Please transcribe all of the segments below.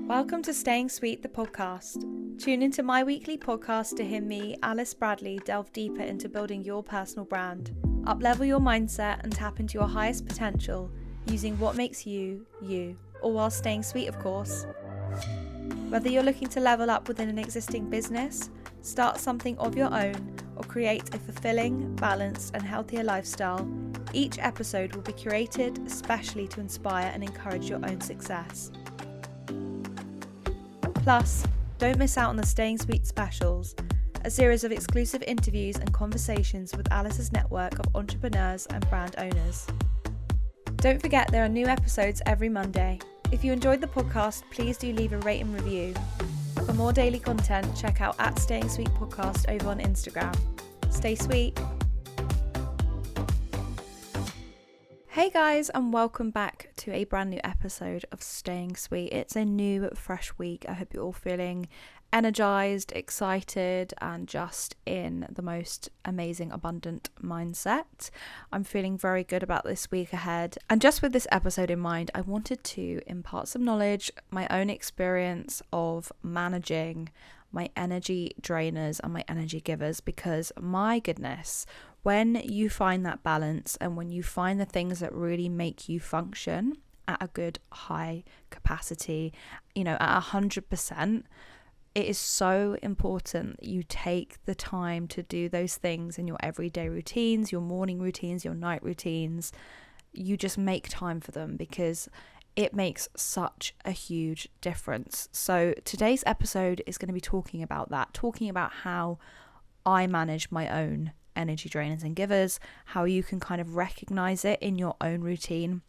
Welcome to Staying Sweet, the podcast. Tune into my weekly podcast to hear me, Alice Bradley, delve deeper into building your personal brand, up-level your mindset and tap into your highest potential using what makes you, you, all while staying sweet, of course. Whether you're looking to level up within an existing business, start something of your own, or create a fulfilling, balanced and healthier lifestyle, each episode will be curated especially to inspire and encourage your own success. Plus, don't miss out on the Staying Sweet specials, a series of exclusive interviews and conversations with Alice's network of entrepreneurs and brand owners. Don't forget there are new episodes every Monday. If you enjoyed the podcast, please do leave a rate and review. For more daily content, check out @StayingSweetPodcast over on Instagram. Stay sweet. Hey guys, and welcome back to a brand new episode of Staying Sweet. It's a new, fresh week. I hope you're all feeling energized, excited, and just in the most amazing, abundant mindset. I'm feeling very good about this week ahead. And just with this episode in mind, I wanted to impart some knowledge, my own experience of managing my energy drainers and my energy givers, because my goodness, when you find that balance and when you find the things that really make you function at a good high capacity, at 100%, it is so important that you take the time to do those things in your everyday routines, your morning routines, your night routines. You just make time for them because it makes such a huge difference. So today's episode is going to be talking about that, talking about how I manage my own energy drainers and givers, how you can kind of recognize it in your own routine.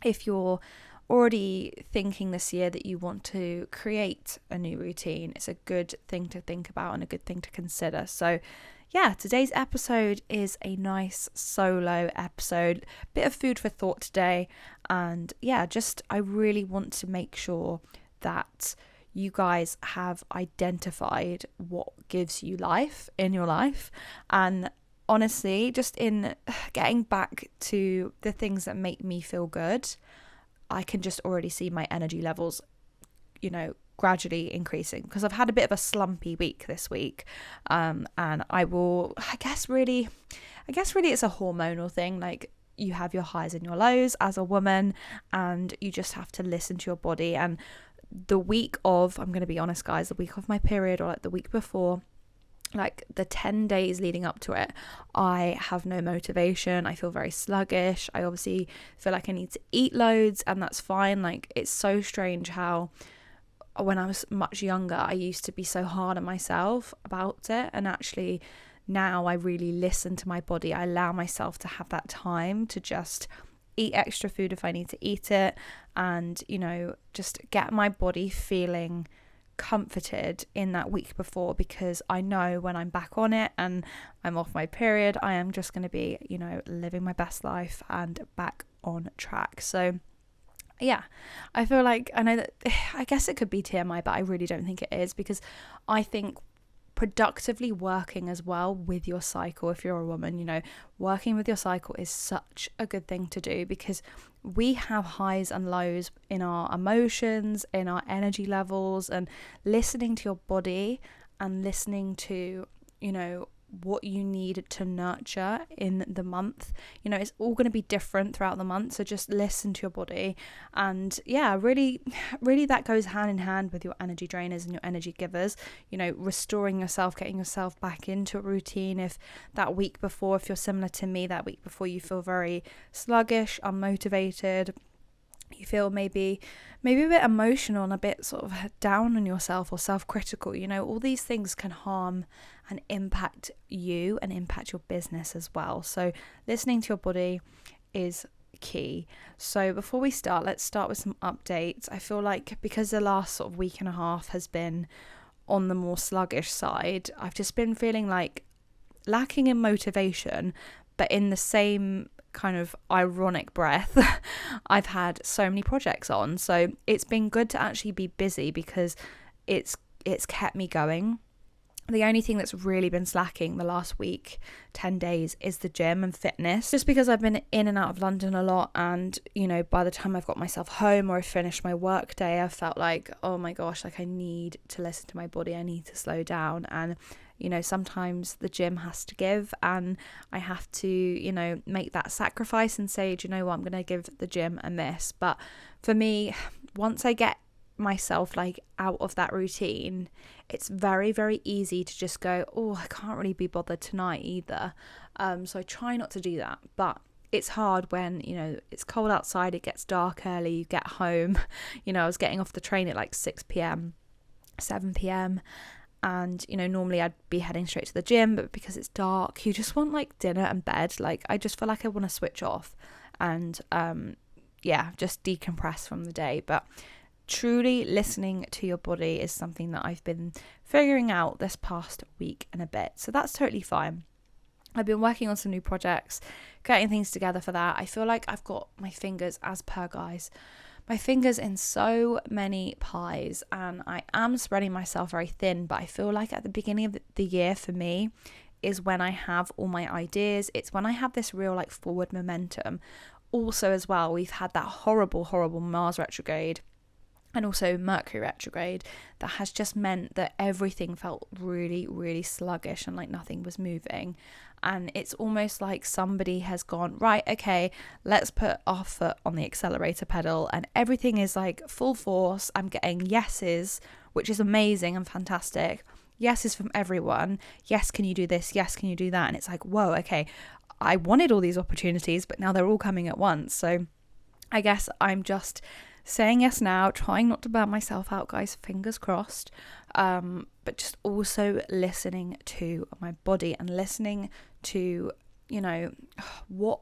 If you're already thinking this year that you want to create a new routine, it's a good thing to think about and a good thing to consider. So yeah, today's episode is a nice solo episode, bit of food for thought today. And yeah, I really want to make sure that you guys have identified what gives you life in your life. And honestly, just in getting back to the things that make me feel good, I can just already see my energy levels, gradually increasing, because I've had a bit of a slumpy week this week. And I guess really it's a hormonal thing. Like, you have your highs and your lows as a woman, and you just have to listen to your body. And the week of, I'm going to be honest guys, the week of my period, or like the week before, like the 10 days leading up to it, I have no motivation. I feel very sluggish. I obviously feel like I need to eat loads, and that's fine. Like, it's so strange how when I was much younger, I used to be so hard on myself about it. And actually now I really listen to my body. I allow myself to have that time to just eat extra food if I need to eat it, and just get my body feeling comforted in that week before, because I know when I'm back on it and I'm off my period, I am just going to be living my best life and back on track. So yeah, I feel like, I guess it could be TMI, but I really don't think it is, because I think productively working as well with your cycle, if you're a woman, working with your cycle is such a good thing to do, because we have highs and lows in our emotions, in our energy levels, and listening to your body and listening to what you need to nurture in the month, it's all going to be different throughout the month. So just listen to your body. And yeah, really that goes hand in hand with your energy drainers and your energy givers, restoring yourself, getting yourself back into a routine. If that week before, if you're similar to me, that week before you feel very sluggish, unmotivated, you feel maybe a bit emotional and a bit sort of down on yourself or self-critical, all these things can harm and impact you and impact your business as well. So listening to your body is key. So before we start, let's start with some updates. I feel like because the last sort of week and a half has been on the more sluggish side, I've just been feeling like lacking in motivation, but in the same kind of ironic breath, I've had so many projects on. So it's been good to actually be busy, because it's kept me going. The only thing that's really been slacking the last week, 10 days, is the gym and fitness. Just because I've been in and out of London a lot, and, you know, by the time I've got myself home or I finished my work day, I felt like, oh my gosh, like I need to listen to my body. I need to slow down. And, you know, sometimes the gym has to give, and I have to, you know, make that sacrifice and say, do you know what, I'm going to give the gym a miss. But for me, once I get myself like out of that routine, it's very, very easy to just go, oh, I can't really be bothered tonight either. So I try not to do that, but it's hard when, you know, it's cold outside, it gets dark early, you get home. You know, I was getting off the train at like 6 p.m, 7 p.m, and, you know, normally I'd be heading straight to the gym, but because it's dark, you just want like dinner and bed. Like, I just feel like I want to switch off and just decompress from the day. But truly listening to your body is something that I've been figuring out this past week and a bit. So that's totally fine. I've been working on some new projects, getting things together for that. I feel like I've got my fingers, as per guys, my fingers in so many pies, and I am spreading myself very thin. But I feel like at the beginning of the year for me is when I have all my ideas. It's when I have this real like forward momentum. Also as well, we've had that horrible Mars retrograde and also Mercury retrograde that has just meant that everything felt really, really sluggish and like nothing was moving. And it's almost like somebody has gone, right, okay, let's put our foot on the accelerator pedal, and everything is like full force. I'm getting yeses, which is amazing and fantastic. Yeses from everyone. Yes, can you do this? Yes, can you do that? And it's like, whoa, okay, I wanted all these opportunities, but now they're all coming at once. So I guess I'm just saying yes now, trying not to burn myself out, guys, fingers crossed, but just also listening to my body and listening to, you know, what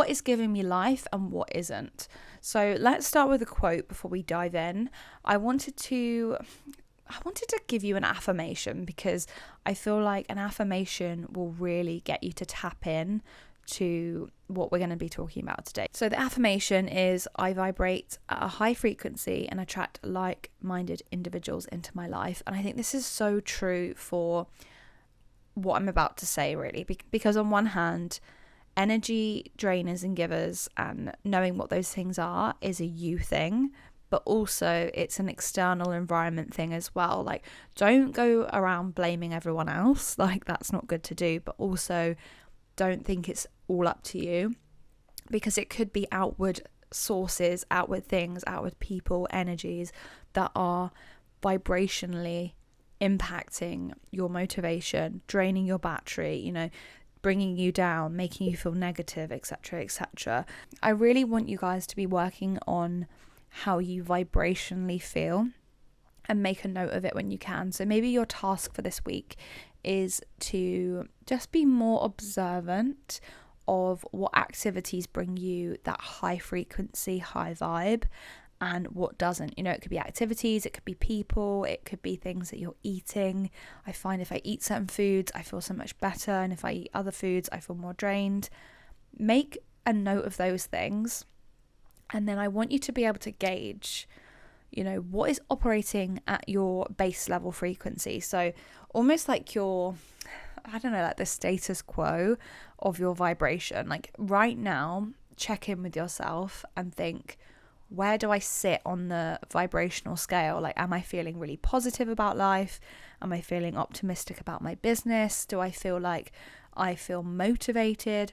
is giving me life and what isn't. So let's start with a quote before we dive in. I wanted to give you an affirmation, because I feel like an affirmation will really get you to tap in to what we're going to be talking about today. So the affirmation is, I vibrate at a high frequency and attract like-minded individuals into my life. And I think this is so true for what I'm about to say, really, because on one hand, energy drainers and givers, and knowing what those things are is a you thing, but also it's an external environment thing as well. Like, don't go around blaming everyone else, like that's not good to do, but also don't think it's all up to you, because it could be outward sources, outward things, outward people, energies that are vibrationally impacting your motivation, draining your battery, you know, bringing you down, making you feel negative, etc., etc. I really want you guys to be working on how you vibrationally feel and make a note of it when you can. So maybe your task for this week is to just be more observant of what activities bring you that high frequency, high vibe, and what doesn't. You know, it could be activities, it could be people, it could be things that you're eating. I find if I eat certain foods, I feel so much better, and if I eat other foods, I feel more drained. Make a note of those things, and then I want you to be able to gauge, you know, what is operating at your base level frequency. So almost like your, I don't know, like the status quo of your vibration. Like right now, check in with yourself and think, where do I sit on the vibrational scale? Like, am I feeling really positive about life? Am I feeling optimistic about my business? Do I feel like I feel motivated?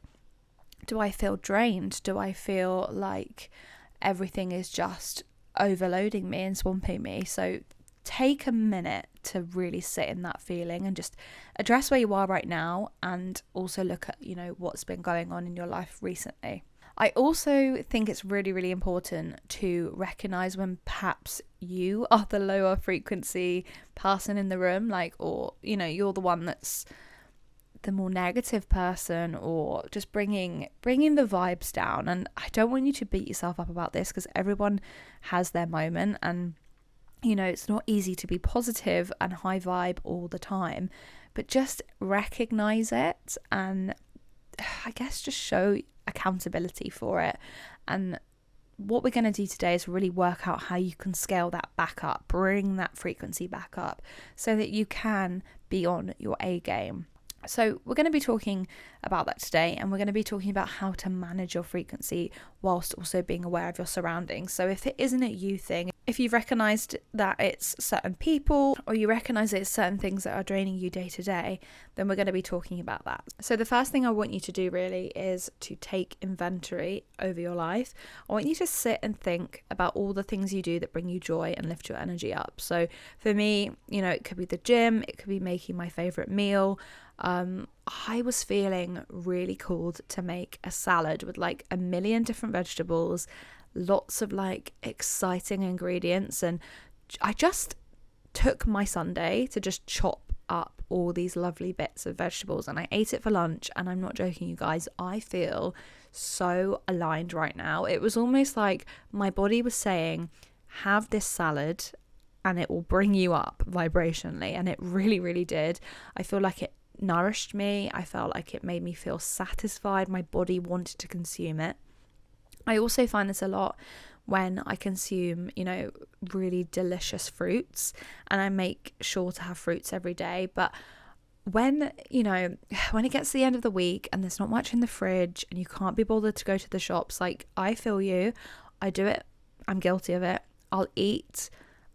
Do I feel drained? Do I feel like everything is just overloading me and swamping me? So take a minute to really sit in that feeling and just address where you are right now, and also look at, you know, what's been going on in your life recently. I also think it's really, really important to recognize when perhaps you are the lower frequency person in the room, like, or, you know, you're the one that's the more negative person, or just bringing the vibes down. And I don't want you to beat yourself up about this, because everyone has their moment, and, you know, it's not easy to be positive and high vibe all the time, but just recognize it and I guess just show accountability for it, and what we're going to do today is really work out how you can scale that back up, bring that frequency back up so that you can be on your A game. So we're going to be talking about that today, and we're going to be talking about how to manage your frequency whilst also being aware of your surroundings. So if it isn't a you thing, if you've recognized that it's certain people, or you recognize that it's certain things that are draining you day to day, then we're going to be talking about that. So the first thing I want you to do really is to take inventory over your life. I want you to sit and think about all the things you do that bring you joy and lift your energy up. So for me, it could be the gym, it could be making my favorite meal. I was feeling really called to make a salad with like a million different vegetables, lots of like exciting ingredients, and I just took my Sunday to just chop up all these lovely bits of vegetables, and I ate it for lunch. And I'm not joking, you guys, I feel so aligned right now. It was almost like my body was saying, have this salad and it will bring you up vibrationally, and it really, really did. I feel like it nourished me. I felt like it made me feel satisfied. My body wanted to consume it. I also find this a lot when I consume, really delicious fruits, and I make sure to have fruits every day. But when it gets to the end of the week and there's not much in the fridge and you can't be bothered to go to the shops, like, I feel you. I do it. I'm guilty of it. I'll eat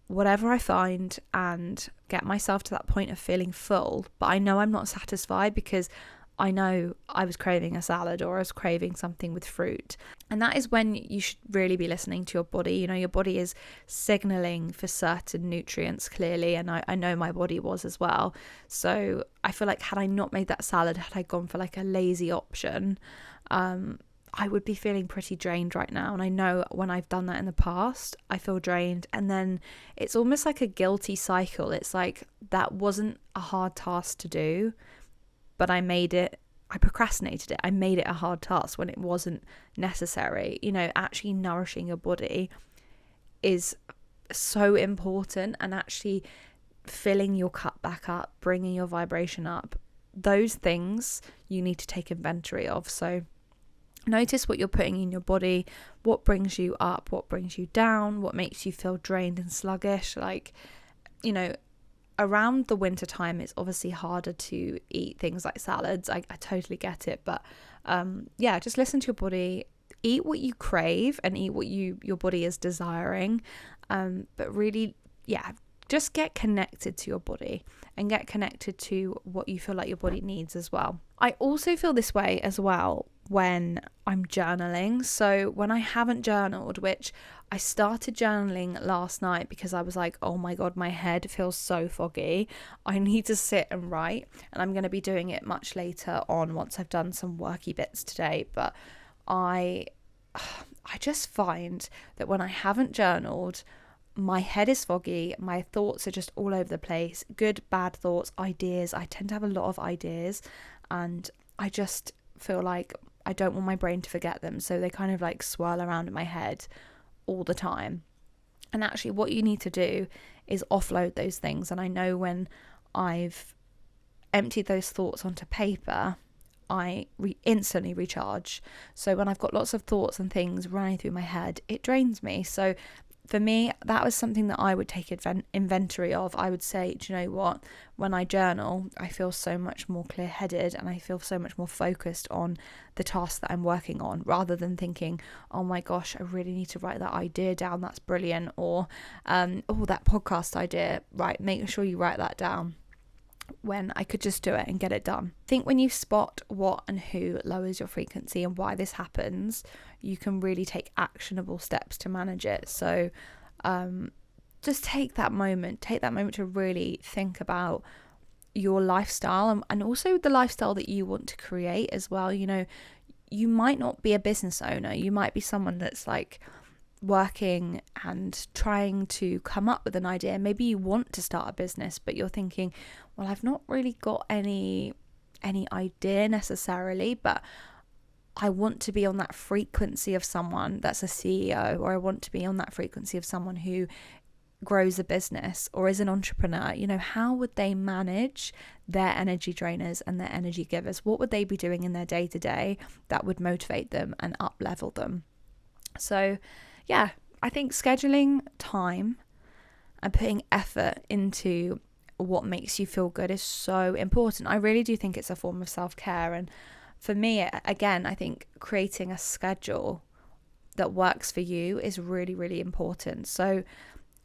whatever I find and get myself to that point of feeling full, but I know I'm not satisfied because I know I was craving a salad or I was craving something with fruit. And that is when you should really be listening to your body. Your body is signaling for certain nutrients clearly, and I know my body was as well. So I feel like had I not made that salad, had I gone for like a lazy option, I would be feeling pretty drained right now. And I know when I've done that in the past, I feel drained. And then it's almost like a guilty cycle. It's like, that wasn't a hard task to do, but I procrastinated it. I made it a hard task when it wasn't necessary. Actually nourishing your body is so important, and actually filling your cup back up, bringing your vibration up. Those things you need to take inventory of. So notice what you're putting in your body, what brings you up, what brings you down, what makes you feel drained and sluggish. Around the winter time, it's obviously harder to eat things like salads. I totally get it. But just listen to your body, eat what you crave and eat what your body is desiring. But really, just get connected to your body and get connected to what you feel like your body needs as well. I also feel this way as well when I'm journaling. So when I haven't journaled, which I started journaling last night because I was like, oh my God, my head feels so foggy. I need to sit and write, and I'm going to be doing it much later on once I've done some worky bits today. But I just find that when I haven't journaled, my head is foggy, my thoughts are just all over the place, good, bad thoughts, ideas. I tend to have a lot of ideas, and I just feel like I don't want my brain to forget them, so they kind of like swirl around in my head all the time. And actually what you need to do is offload those things. And I know when I've emptied those thoughts onto paper, I instantly recharge. So when I've got lots of thoughts and things running through my head, it drains me. So for me, that was something that I would take inventory of. I would say, do you know what? When I journal, I feel so much more clear-headed, and I feel so much more focused on the task that I'm working on, rather than thinking, oh my gosh, I really need to write that idea down. That's brilliant. Or, that podcast idea, right? Make sure you write that down, when I could just do it and get it done. I think when you spot what and who lowers your frequency and why this happens, you can really take actionable steps to manage it. So just take that moment to really think about your lifestyle, and also the lifestyle that you want to create as well. You might not be a business owner. You might be someone that's like working and trying to come up with an idea. Maybe you want to start a business, but you're thinking, well, I've not really got any idea necessarily, but I want to be on that frequency of someone that's a CEO, or I want to be on that frequency of someone who grows a business or is an entrepreneur. How would they manage their energy drainers and their energy givers? What would they be doing in their day-to-day that would motivate them and up level them? So yeah, I think scheduling time and putting effort into what makes you feel good is so important. I really do think it's a form of self-care. And for me, again, I think creating a schedule that works for you is really, really important. So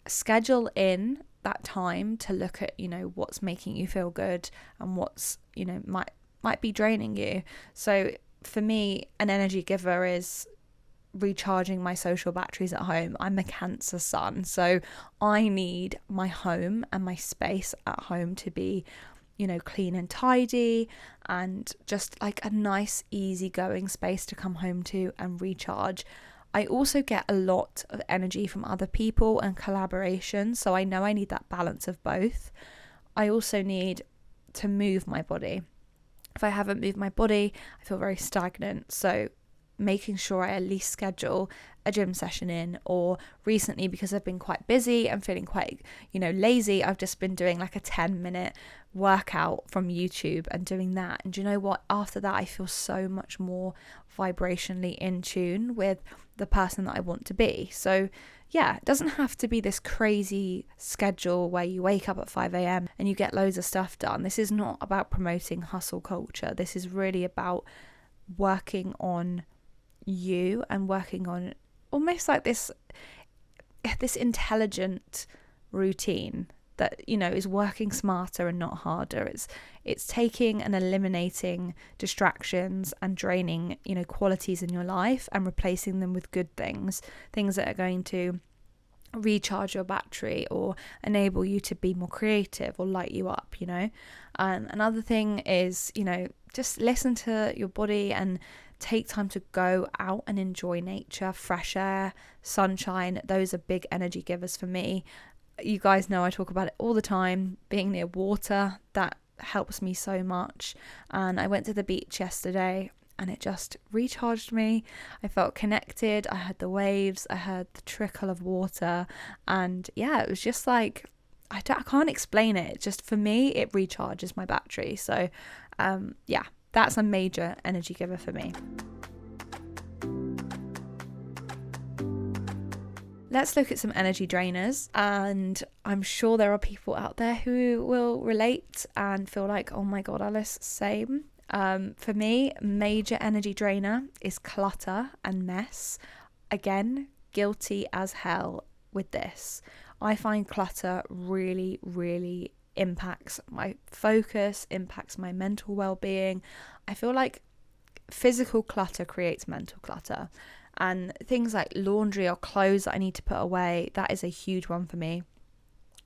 schedule in that time to look at, what's making you feel good and what's, might be draining you. So for me, an energy giver is recharging my social batteries at home. I'm a Cancer sun, so I need my home and my space at home to be, clean and tidy, and just like a nice, easygoing space to come home to and recharge. I also get a lot of energy from other people and collaboration, so I know I need that balance of both. I also need to move my body. If I haven't moved my body, I feel very stagnant. So making sure I at least schedule a gym session in, or recently, because I've been quite busy and feeling quite, lazy, I've just been doing like a 10-minute workout from YouTube and doing that. And do you know what? After that, I feel so much more vibrationally in tune with the person that I want to be. So yeah, it doesn't have to be this crazy schedule where you wake up at 5 a.m. and you get loads of stuff done. This is not about promoting hustle culture. This is really about working on you and working on almost like this intelligent routine that is working smarter and not harder. It's taking and eliminating distractions and draining qualities in your life and replacing them with good things that are going to recharge your battery or enable you to be more creative or light you up. And another thing is just listen to your body and take time to go out and enjoy nature, fresh air, sunshine. Those are big energy givers for me. You guys know I talk about it all the time. Being near water, that helps me so much. And I went to the beach yesterday and it just recharged me. I felt connected. I heard the waves. I heard the trickle of water. And yeah, it was just like, I can't explain it. It's just, for me, it recharges my battery. So yeah, that's a major energy giver for me. Let's look at some energy drainers, and I'm sure there are people out there who will relate and feel like, oh my God, Alice, same. For me, major energy drainer is clutter and mess. Again, guilty as hell with this. I find clutter really, really impacts my focus, impacts my mental well-being. I feel like physical clutter creates mental clutter. And things like laundry or clothes that I need to put away, that is a huge one for me.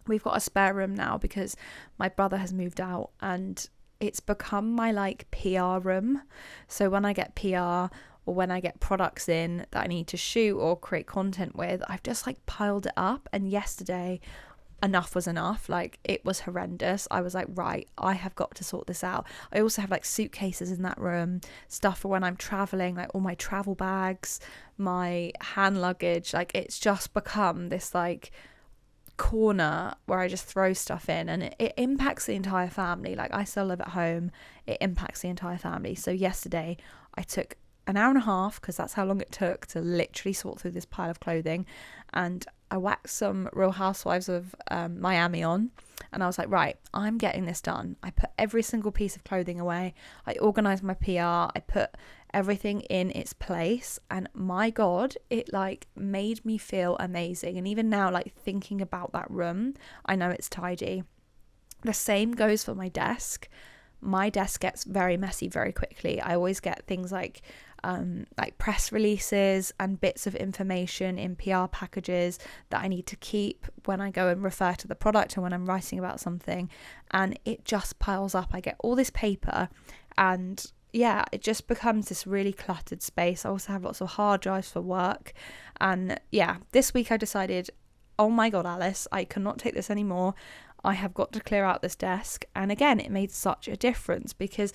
We've got a spare room now because my brother has moved out, and it's become my like PR room. So when I get PR or when I get products in that I need to shoot or create content with, I've just like piled it up. And yesterday, enough was enough. Like, it was horrendous. I was like, right, I have got to sort this out. I also have like suitcases in that room, stuff for when I'm traveling, like all my travel bags, my hand luggage. Like, it's just become this like corner where I just throw stuff in, and it impacts the entire family. Like, I still live at home. It impacts the entire family. So yesterday I took an hour and a half, because that's how long it took to literally sort through this pile of clothing, and I whacked some Real Housewives of Miami on, and I was like, right, I'm getting this done. I put every single piece of clothing away. I organised my PR. I put everything in its place, and my God, it like made me feel amazing. And even now, like thinking about that room, I know it's tidy. The same goes for my desk. My desk gets very messy very quickly. I always get things like press releases and bits of information in PR packages that I need to keep when I go and refer to the product or when I'm writing about something, and it just piles up. I get all this paper, and yeah, it just becomes this really cluttered space. I also have lots of hard drives for work, and yeah, this week I decided, oh my God, Alice, I cannot take this anymore. I have got to clear out this desk. And again, it made such a difference, because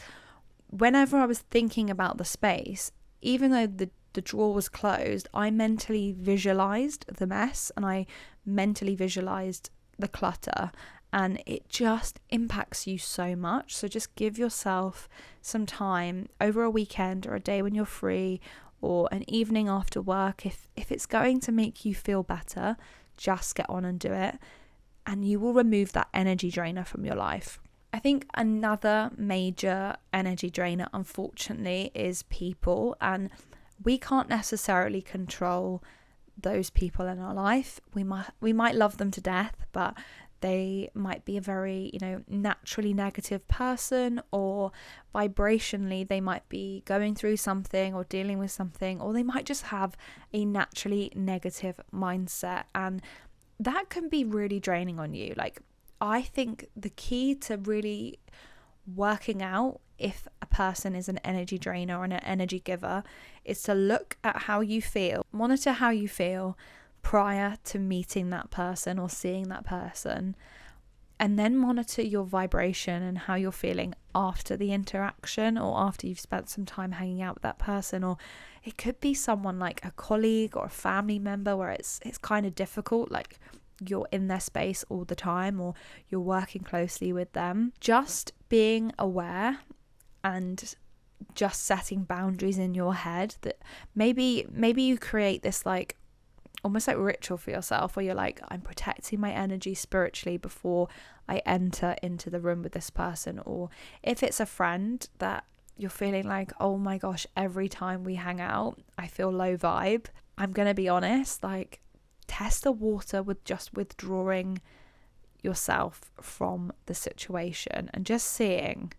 whenever I was thinking about the space, even though the drawer was closed, I mentally visualized the mess and I mentally visualized the clutter, and it just impacts you so much. So just give yourself some time over a weekend or a day when you're free, or an evening after work, if it's going to make you feel better, just get on and do it, and you will remove that energy drainer from your life. I think another major energy drainer, unfortunately, is people, and we can't necessarily control those people in our life. We might love them to death, but they might be a very, naturally negative person, or vibrationally they might be going through something or dealing with something, or they might just have a naturally negative mindset, and that can be really draining on you. Like, I think the key to really working out if a person is an energy drainer or an energy giver is to look at how you feel, monitor how you feel prior to meeting that person or seeing that person, and then monitor your vibration and how you're feeling after the interaction, or after you've spent some time hanging out with that person. Or it could be someone like a colleague or a family member where it's kind of difficult, like you're in their space all the time, or you're working closely with them. Just being aware and just setting boundaries in your head, that maybe you create this like almost like ritual for yourself, where you're like, I'm protecting my energy spiritually before I enter into the room with this person. Or if it's a friend that you're feeling like, oh my gosh, every time we hang out I feel low vibe, I'm gonna be honest, like, test the water with just withdrawing yourself from the situation and just seeing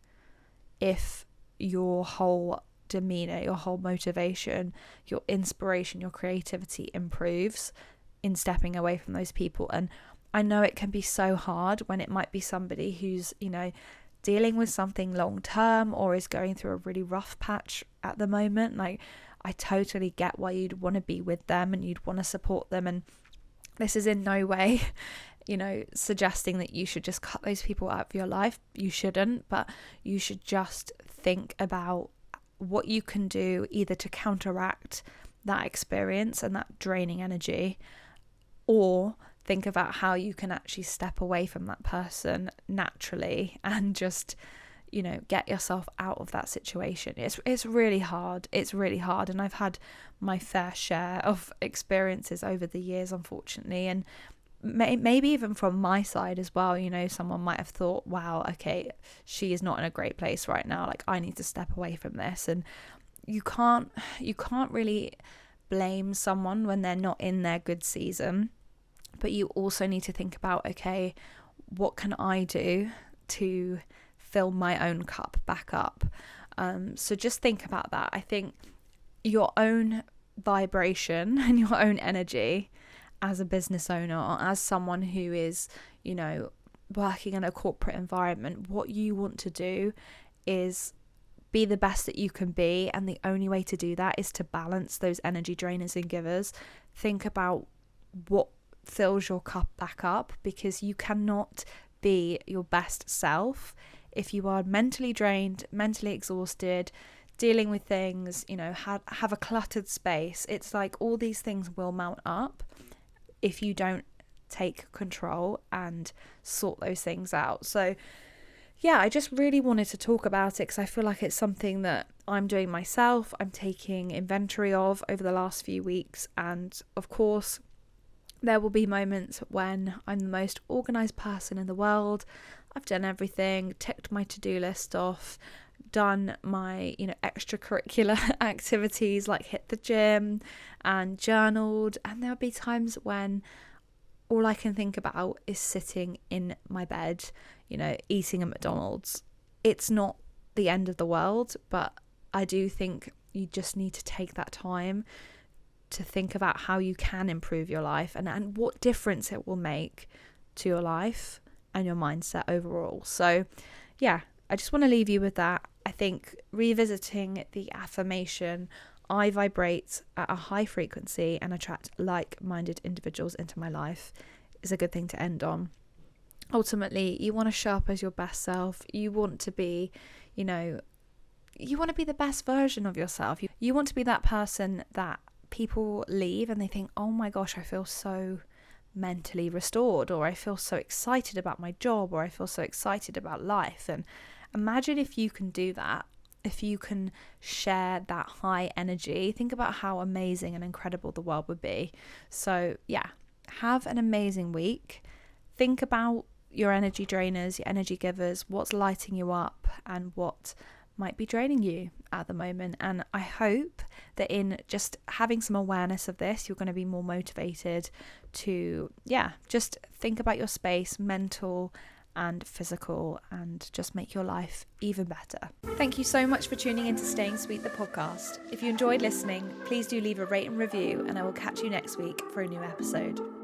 if your whole demeanor, your whole motivation, your inspiration, your creativity improves in stepping away from those people. And I know it can be so hard when it might be somebody who's, dealing with something long term, or is going through a really rough patch at the moment. Like, I totally get why you'd want to be with them and you'd want to support them. And this is in no way, suggesting that you should just cut those people out of your life. You shouldn't, but you should just think about what you can do either to counteract that experience and that draining energy, or think about how you can actually step away from that person naturally and just, get yourself out of that situation. It's really hard. It's really hard. And I've had my fair share of experiences over the years, unfortunately. And maybe even from my side as well, someone might have thought, wow, okay, she is not in a great place right now. Like, I need to step away from this. And you can't really blame someone when they're not in their good season. But you also need to think about, okay, what can I do to fill my own cup back up? So just think about that. I think your own vibration and your own energy as a business owner, or as someone who is, working in a corporate environment, what you want to do is be the best that you can be. And the only way to do that is to balance those energy drainers and givers. Think about what fills your cup back up, because you cannot be your best self if you are mentally drained, mentally exhausted, dealing with things, have a cluttered space. It's like all these things will mount up if you don't take control and sort those things out. So yeah, I just really wanted to talk about it because I feel like it's something that I'm doing myself. I'm taking inventory of over the last few weeks. And of course, there will be moments when I'm the most organised person in the world. I've done everything, ticked my to-do list off, done my, extracurricular activities like hit the gym and journaled. And there'll be times when all I can think about is sitting in my bed, eating at McDonald's. It's not the end of the world, but I do think you just need to take that time to think about how you can improve your life and what difference it will make to your life and your mindset overall. So yeah, I just want to leave you with that. I think revisiting the affirmation, I vibrate at a high frequency and attract like-minded individuals into my life, is a good thing to end on. Ultimately, you want to show up as your best self. You want to be, you want to be the best version of yourself. You want to be that person that people leave and they think, oh my gosh, I feel so mentally restored, or I feel so excited about my job, or I feel so excited about life. And imagine if you can do that, if you can share that high energy, think about how amazing and incredible the world would be. So yeah, have an amazing week. Think about your energy drainers, your energy givers, what's lighting you up and what might be draining you at the moment. And I hope that in just having some awareness of this, you're going to be more motivated to, just think about your space, mental and physical, and just make your life even better. Thank you so much for tuning in to Staying Sweet, the podcast. If you enjoyed listening, please do leave a rate and review, and I will catch you next week for a new episode.